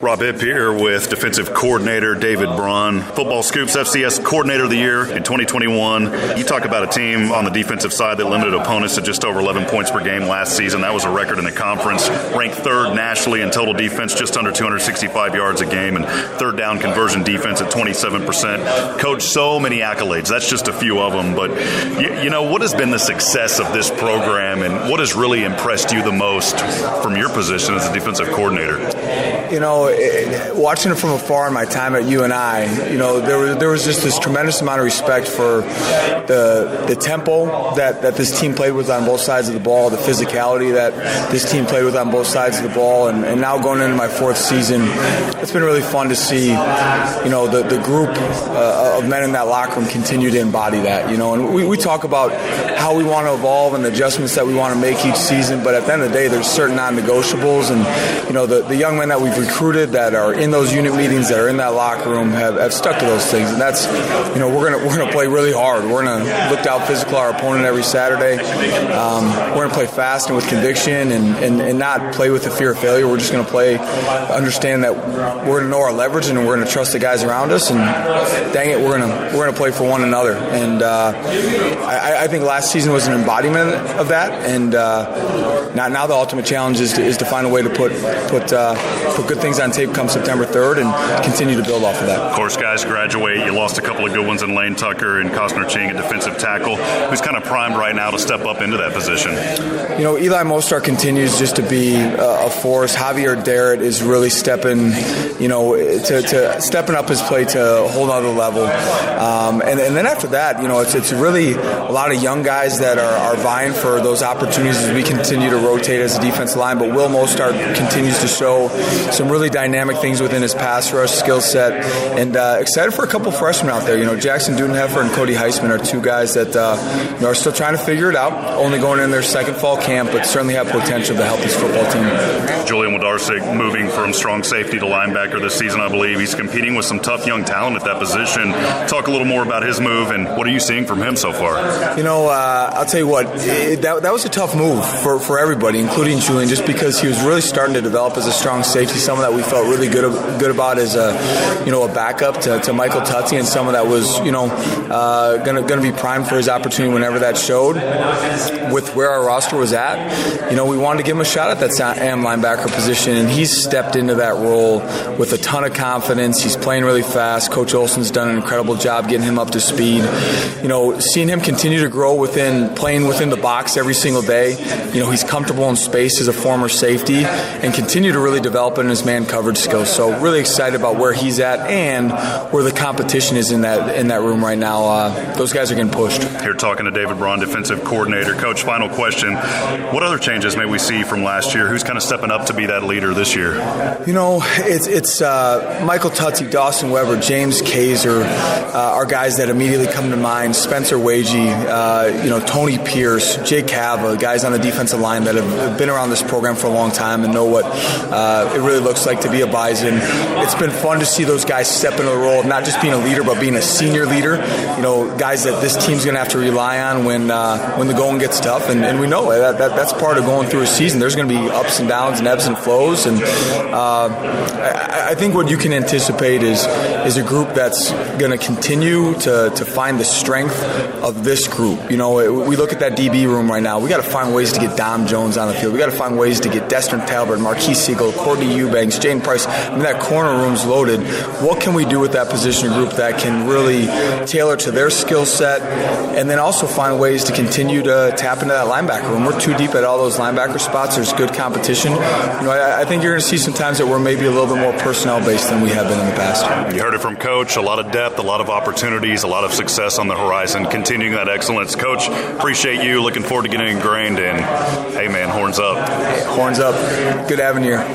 Rob Hipp here with defensive coordinator David Braun, Football Scoops FCS Coordinator of the Year in 2021. You talk about a team on the defensive side that limited opponents to just over 11 points per game last season. That was a record in the conference. Ranked third nationally in total defense, just under 265 yards a game, and third down conversion defense at 27%. Coach, so many accolades. That's just a few of them. But, you know, what has been the success of this program, and what has really impressed you the most from your position as a defensive coordinator? You know, watching it from afar in my time at UNI, you know, there was just this tremendous amount of respect for the tempo that this team played with on both sides of the ball, the physicality that this team played with on both sides of the ball, and now going into my fourth season, it's been really fun to see, you know, the group of men in that locker room continue to embody that, you know, and we talk about how we want to evolve and the adjustments that we want to make each season, but at the end of the day, there's certain non-negotiables, and, you know, the young men that we've recruited that are in those unit meetings, that are in that locker room, have stuck to those things, and that's, you know, we're gonna play really hard. We're gonna look to out-physical our opponent every Saturday. We're gonna play fast and with conviction, and not play with the fear of failure. We're just gonna play, understand that we're gonna know our leverage, and we're gonna trust the guys around us, and dang it, we're gonna play for one another. And I think last season was an embodiment of that, and now the ultimate challenge is to find a way to put good things on tape come September 3rd and continue to build off of that. Of course, guys graduate. You lost a couple of good ones in Lane Tucker and Costner Ching at defensive tackle. Who's kind of primed right now to step up into that position? You know, Eli Mostar continues just to be a force. Javier Darrett is really stepping up his play to a whole other level. And then after that, you know, it's really a lot of young guys that are vying for those opportunities as we continue to rotate as a defensive line. But Will Mostar continues to show some really dynamic things within his pass rush skill set, and excited for a couple freshmen out there. You know, Jackson Dudenheffer and Cody Heisman are two guys that are still trying to figure it out, only going in their second fall camp, but certainly have potential to help this football team. Julian Wlodarczyk moving from strong safety to linebacker this season, I believe. He's competing with some tough young talent at that position. Talk a little more about his move, and what are you seeing from him so far? You know, I'll tell you what, that was a tough move for everybody, including Julian, just because he was really starting to develop as a strong safety, someone that we felt really good about as a backup to Michael Tutsi, and someone that was, you know, going to be primed for his opportunity whenever that showed. With where our roster was at, you know, we wanted to give him a shot at that AM linebacker position, and he's stepped into that role with a ton of confidence. He's playing really fast. Coach Olson's done an incredible job getting him up to speed. You know, seeing him continue to grow playing within the box every single day. You know, he's comfortable in space as a former safety, and continue to really develop in his man coverage skills. So really excited about where he's at and where the competition is in that room right now. Those guys are getting pushed. Here talking to David Braun, defensive coordinator. Coach, final question. What other changes may we see from last year? Who's kind of stepping up to be that leader this year? You know, it's Michael Tutsi, Dawson Weber, James Kaiser are guys that immediately come to mind. Spencer Wagey, Tony Pierce, Jake Cava, guys on the defensive line that have been around this program for a long time and know what it really looks like to be a Bison. It's been fun to see those guys step into the role of not just being a leader, but being a senior leader. You know, guys that this team's going to have to rely on when the going gets tough, and we know that's part of going through a season. There's going to be ups and downs and ebbs and flows, and I think what you can anticipate is a group that's going to continue to find the strength of this group. You know, we look at that DB room right now. We got to find ways to get Dom Jones on the field. We got to find ways to get Destin Talbert, Marquise Siegel, Courtney Eubanks, Jane Price. I mean, that corner room's loaded. What can we do with that position group that can really tailor to their skill set, and then also find ways to continue to tap into that linebacker room? We're too deep at all those linebacker spots. There's good competition. You know, I think you're going to see some times that we're maybe a little bit more personnel-based than we have been in the past. You heard it from Coach. A lot of depth, a lot of opportunities, a lot of success on the horizon. Continuing that excellence. Coach, appreciate you. Looking forward to getting ingrained in. Hey, man, horns up. Horns up. Good having you here.